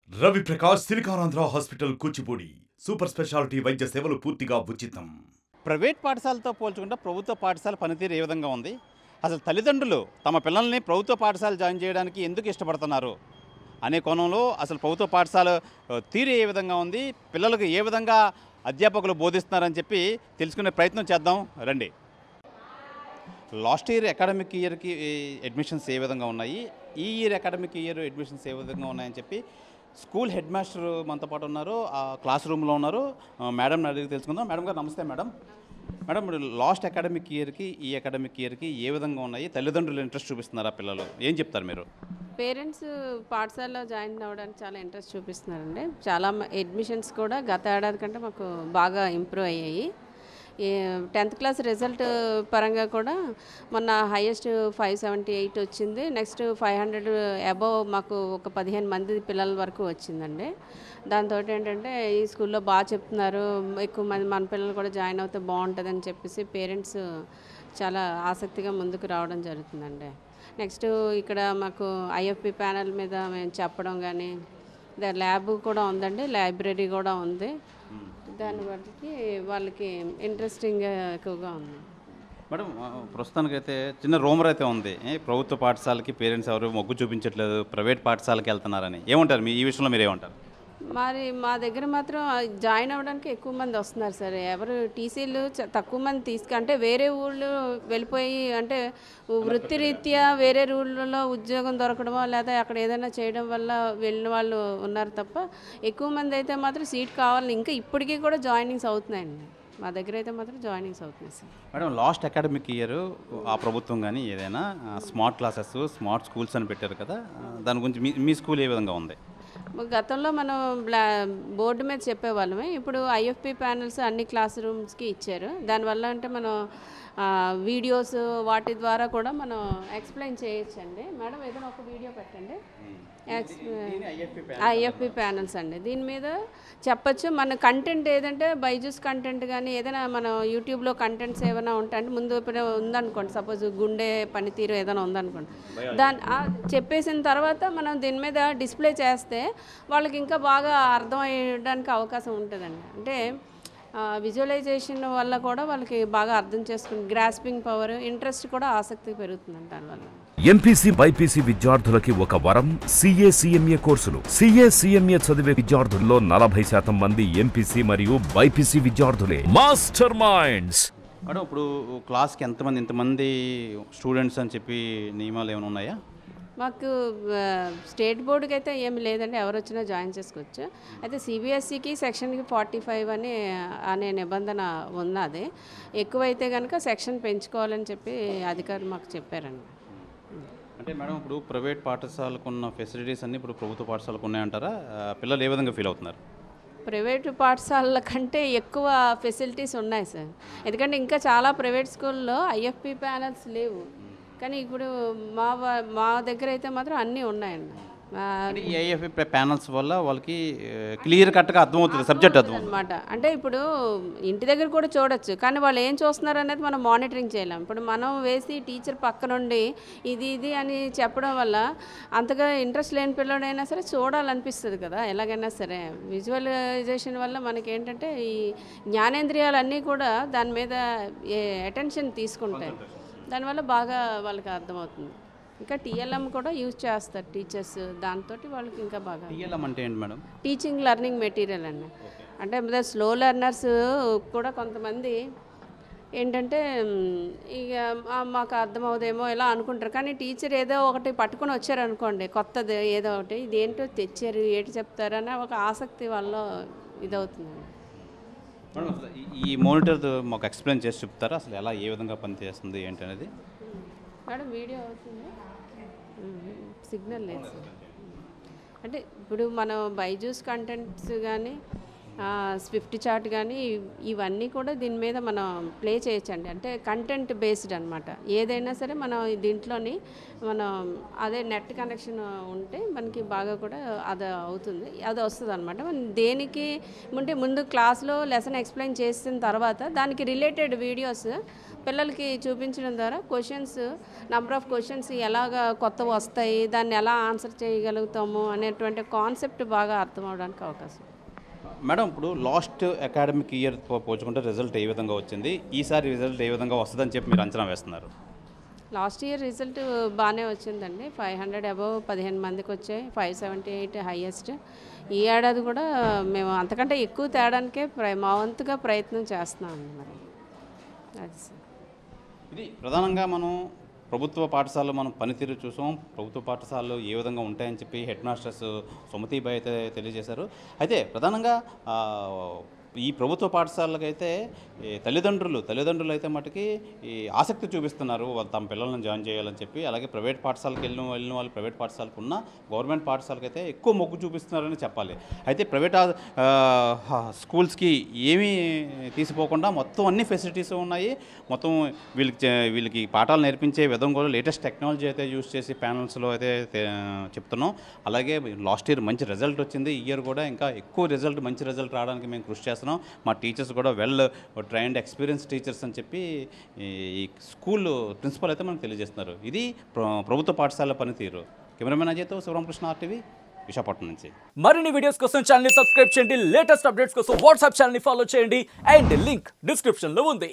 Ravi Prakash Siliconandhra hospital Kuchipudi super speciality వైద్య సేవలు పూర్తిగా ఉచితం. ప్రైవేట్ పాఠశాలతో పోల్చుకుంటే ప్రభుత్వ పాఠశాల పనితీరు ఏ విధంగా ఉంది? అసలు తల్లిదండ్రులు తమ పిల్లల్ని ప్రభుత్వ పాఠశాల జాయిన్ చేయడానికి ఎందుకు ఇష్టపడుతున్నారు అనే కోణంలో అసలు ప్రభుత్వ పాఠశాల తీరు ఏ విధంగా ఉంది, పిల్లలకు ఏ విధంగా అధ్యాపకులు బోధిస్తున్నారని చెప్పి తెలుసుకునే ప్రయత్నం చేద్దాం రండి. లాస్ట్ ఇయర్ అకాడమిక్ ఇయర్కి అడ్మిషన్స్ ఏ విధంగా ఉన్నాయి, ఈ ఇయర్ అకాడమిక్ ఇయర్ అడ్మిషన్స్ ఏ విధంగా ఉన్నాయని చెప్పి స్కూల్ హెడ్ మాస్టర్ మనతో పాటు ఉన్నారు, ఆ క్లాస్ రూమ్లో ఉన్నారు. మేడంని అడిగి తెలుసుకుందాం. మేడం గారు నమస్తే. మేడం ఇప్పుడు లాస్ట్ అకాడమిక్ ఇయర్కి ఈ అకాడమిక్ ఇయర్కి ఏ విధంగా ఉన్నాయి, తల్లిదండ్రులు ఇంట్రెస్ట్ చూపిస్తున్నారా, పిల్లలు ఏం చెప్తారు మీరు? పేరెంట్స్ పాఠశాలలో జాయిన్ అవ్వడానికి చాలా ఇంట్రెస్ట్ చూపిస్తున్నారండి. చాలా అడ్మిషన్స్ కూడా గత ఏడాది కంటే మాకు బాగా ఇంప్రూవ్ అయ్యాయి. 10th క్లాస్ రిజల్ట్ పరంగా కూడా మొన్న హైయెస్ట్ 578 వచ్చింది. నెక్స్ట్ 500 అబవ్ మాకు ఒక 15 మంది పిల్లల వరకు వచ్చిందండి. దాంతో ఏంటంటే ఈ స్కూల్లో బాగా చెప్తున్నారు, ఎక్కువ మంది మన పిల్లలు కూడా జాయిన్ అవుతే బాగుంటుందని చెప్పేసి పేరెంట్స్ చాలా ఆసక్తిగా ముందుకు రావడం జరుగుతుందండి. నెక్స్ట్ ఇక్కడ మాకు ఐఎఫ్పి ప్యానెల్ మీద మేము చెప్పడం కానీ, ల్యాబ్ కూడా ఉందండి, లైబ్రరీ కూడా ఉంది. దాన్ని బట్టి వాళ్ళకి ఇంట్రెస్టింగ్ ఎక్కువగా ఉంది. మేడం ప్రస్తుతానికైతే చిన్న రూమర్ అయితే ఉంది, ప్రభుత్వ పాఠశాలకి పేరెంట్స్ ఎవరు మొగ్గు చూపించట్లేదు, ప్రైవేట్ పాఠశాలకి వెళ్తున్నారని. ఏమంటారు ఈ విషయంలో మీరు ఏమంటారు? మరి మా దగ్గర మాత్రం జాయిన్ అవ్వడానికి ఎక్కువ మంది వస్తున్నారు సార్. ఎవరు టీసీలు తక్కువ మంది అంటే వేరే ఊళ్ళో వెళ్ళిపోయి, అంటే వృత్తిరీత్యా వేరే ఊళ్ళలో ఉద్యోగం దొరకడమో లేదా అక్కడ ఏదైనా చేయడం వల్ల వెళ్ళిన వాళ్ళు ఉన్నారు తప్ప, ఎక్కువ మంది అయితే మాత్రం సీట్ కావాలని ఇంకా ఇప్పటికీ కూడా జాయినింగ్స్ అవుతున్నాయండి. మా దగ్గర అయితే మాత్రం జాయినింగ్స్ అవుతున్నాయి sir. Madam last academic year ఆ ప్రభుత్వం కానీ ఏదైనా స్మార్ట్ క్లాసెస్, స్మార్ట్ స్కూల్స్ అని పెట్టారు కదా, దాని గురించి మీ స్కూల్ ఏ విధంగా ఉంది? గతంలో మనం బోర్డు మీద చెప్పేవాళ్ళమే, ఇప్పుడు ఐఎఫ్పి ప్యానెల్స్ అన్ని క్లాస్ రూమ్స్కి ఇచ్చారు. దానివల్ల అంటే మనం వీడియోస్ వాటి ద్వారా కూడా మనం ఎక్స్ప్లెయిన్ చేయొచ్చండి. మేడం ఏదైనా ఒక వీడియో పెట్టండి. ఐఎఫ్పి ప్యానెల్స్ అండి, దీని మీద చెప్పచ్చు. మన కంటెంట్ ఏదంటే బైజూస్ కంటెంట్ కానీ ఏదైనా మనం యూట్యూబ్లో కంటెంట్స్ ఏమైనా ఉంటాయంటే, ముందు ఇప్పుడు ఉందనుకోండి, సపోజ్ గుండె పనితీరు ఏదైనా ఉందనుకోండి, చెప్పేసిన తర్వాత మనం దీని మీద డిస్ప్లే చేస్తే వాళ్ళకి ఇంకా బాగా అర్థం అయ్యడానికి అవకాశం ఉంటుందండి. అంటే విజువలైజేషన్ వల్ల కూడా వాళ్ళకి బాగా అర్థం చేసుకుని గ్రాస్పింగ్ పవర్, ఇంట్రెస్ట్ కూడా ఆసక్తి పెరుగుతుందండి దానివల్ల. ఎంపీసీ బైపీసీ విద్యార్థులకి ఒక వరం సిఏ సిఎంఏ కోర్సులు. సిఏ సిఎంఏ చదివే విద్యార్థుల్లో 40% మంది ఎంపీసీ మరియు బైపీసీ విద్యార్థులే. Master minds. మేడం ఇప్పుడు క్లాస్కి ఇంతమంది స్టూడెంట్స్ అని చెప్పి నియమాలు ఏమైనా ఉన్నాయా? మాకు స్టేట్ బోర్డుకి అయితే ఏమి లేదండి, ఎవరు వచ్చినా జాయిన్ చేసుకోవచ్చు. అయితే సిబిఎస్ఈకి సెక్షన్కి 45 అనే నిబంధన ఉన్నది. ఎక్కువైతే కనుక సెక్షన్ పెంచుకోవాలని చెప్పి అధికారులు మాకు చెప్పారండి. అంటే మేడం ఇప్పుడు ప్రైవేట్ పాఠశాలకు ఉన్న ఫెసిలిటీస్ అన్నీ ఇప్పుడు ప్రభుత్వ పాఠశాలకు ఉన్నాయంటారా? పిల్లలు ఏ విధంగా ఫీల్ అవుతున్నారు? ప్రైవేటు పాఠశాలల కంటే ఎక్కువ ఫెసిలిటీస్ ఉన్నాయి సార్. ఎందుకంటే ఇంకా చాలా ప్రైవేట్ స్కూల్లో ఐఎఫ్పి ప్యానెల్స్ లేవు, కానీ ఇప్పుడు మా దగ్గర అయితే మాత్రం అన్నీ ఉన్నాయండి. ఐఎఫ్పి ప్యానల్స్ వల్ల వాళ్ళకి క్లియర్ కట్గా అర్థమవుతుంది, సబ్జెక్ట్ అర్థం అనమాట. అంటే ఇప్పుడు ఇంటి దగ్గర కూడా చూడొచ్చు, కానీ వాళ్ళు ఏం చూస్తున్నారు అనేది మనం మానిటరింగ్ చేయలేం. ఇప్పుడు మనం వేసి టీచర్ పక్క నుండి ఇది అని చెప్పడం వల్ల అంతగా ఇంట్రెస్ట్ లేని పిల్లడైనా సరే చూడాలనిపిస్తుంది కదా. ఎలాగైనా సరే విజువలైజేషన్ వల్ల మనకి ఏంటంటే ఈ జ్ఞానేంద్రియాలన్నీ కూడా దాని మీద అటెన్షన్ తీసుకుంటాయి. దానివల్ల బాగా వాళ్ళకి అర్థమవుతుంది. ఇంకా టీఎల్ఎం కూడా యూజ్ చేస్తారు టీచర్స్, దాంతో వాళ్ళకి ఇంకా బాగా. టీఎల్ఎం అంటే ఏంటి మేడం? టీచింగ్ లెర్నింగ్ మెటీరియల్ అండి. అంటే స్లో లెర్నర్స్ కూడా కొంతమంది ఏంటంటే ఇక మాకు అర్థమవుదేమో ఇలా అనుకుంటారు, కానీ టీచర్ ఏదో ఒకటి పట్టుకొని వచ్చారనుకోండి, కొత్తది ఏదో ఒకటి, ఇదేంటో తెచ్చారు ఏంటి చెప్తారని ఒక ఆసక్తి వల్ల ఇదవుతుందండి. ఈ మానిటర్ మాకు ఎక్స్ప్లెయిన్ చేసి చెప్తారా అసలు ఎలా ఏ విధంగా పనిచేస్తుంది ఏంటి అనేది? మేడం వీడియో అవుతుంది, సిగ్నల్ లేదు సార్. అంటే ఇప్పుడు మనం బైజూస్ కంటెంట్స్ కానీ స్విఫ్ట్ చార్ట్ కానీ ఇవన్నీ కూడా దీని మీద మనం ప్లే చేయొచ్చండి. అంటే కంటెంట్ బేస్డ్ అనమాట. ఏదైనా సరే మనం దీంట్లోని మనం అదే నెట్ కనెక్షన్ ఉంటే మనకి బాగా కూడా అది అవుతుంది, అది వస్తుంది అనమాట. దేనికి ముందు క్లాస్లో లెసన్ ఎక్స్ప్లెయిన్ చేసిన తర్వాత దానికి రిలేటెడ్ వీడియోస్ పిల్లలకి చూపించడం ద్వారా క్వశ్చన్స్ నెంబర్ ఆఫ్ క్వశ్చన్స్ ఎలాగ కొత్తవి వస్తాయి, దాన్ని ఎలా ఆన్సర్ చేయగలుగుతాము అనేటువంటి కాన్సెప్ట్ బాగా అర్థం అవడానికి అవకాశం. మేడం, ఇప్పుడు లాస్ట్ అకాడమిక్ ఇయర్ పోల్చుకుంటే రిజల్ట్ ఏ విధంగా వచ్చింది, ఈసారి రిజల్ట్ ఏ విధంగా వస్తుందని చెప్పి మీరు అంచనా వేస్తున్నారు? లాస్ట్ ఇయర్ రిజల్ట్ బాగానే వచ్చిందండి. 500 అబవ్ 15 మందికి వచ్చాయి, 578 హైయెస్ట్. ఈ ఏడాది కూడా మేము అంతకంటే ఎక్కువ తేడానికే మా వంతుగా ప్రయత్నం చేస్తున్నామండి. మరి అది సార్. ఇది ప్రధానంగా మనం ప్రభుత్వ పాఠశాలలో మనం పనితీరు చూసాం. ప్రభుత్వ పాఠశాలలు ఏ విధంగా ఉంటాయని చెప్పి హెడ్ మాస్టర్స్ సుమతిబాయ్ అయితే తెలియజేశారు. అయితే ప్రధానంగా ఈ ప్రభుత్వ పాఠశాలకైతే తల్లిదండ్రులు అయితే మటుకి ఈ ఆసక్తి చూపిస్తున్నారు తమ పిల్లలను జాయిన్ చేయాలని చెప్పి. అలాగే ప్రైవేట్ పాఠశాలకు వెళ్ళిన వాళ్ళు ప్రైవేట్ పాఠశాలకు ఉన్న గవర్నమెంట్ పాఠశాలకైతే ఎక్కువ మొగ్గు చూపిస్తున్నారని చెప్పాలి. అయితే ప్రైవేట్ స్కూల్స్కి ఏమీ తీసిపోకుండా మొత్తం అన్ని ఫెసిలిటీస్ ఉన్నాయి. మొత్తం వీళ్ళకి పాఠాలు నేర్పించే విధం కూడా లేటెస్ట్ టెక్నాలజీ అయితే యూజ్ చేసి ప్యానల్స్లో అయితే చెప్తున్నాం. అలాగే లాస్ట్ ఇయర్ మంచి రిజల్ట్ వచ్చింది. ఈ ఇయర్ కూడా ఇంకా ఎక్కువ మంచి రిజల్ట్ రావడానికి మేము కృషి చేస్తున్నాం. మా టీచర్స్ కూడా వెల్ ట్రైన్డ్ ఎక్స్పీరియన్స్ టీచర్స్ అని చెప్పి ఈ స్కూల్ ప్రిన్సిపల్ అయితే మనకు తెలియజేస్తున్నారు. ఇది ప్రభుత్వ పాఠశాల పనితీరు. కెమెరామెన్ అజయ్తో శివరామకృష్ణ, RTV, విశాఖపట్నం నుంచి. మరిన్ని వీడియోస్ కోసం ఛానల్ ని సబ్స్క్రైబ్ చేయండి. లేటెస్ట్ అప్డేట్స్ కోసం వాట్సాప్ ఛానల్ ని ఫాలో చేయండి. అండ్ లింక్ డిస్క్రిప్షన్ లో ఉంది.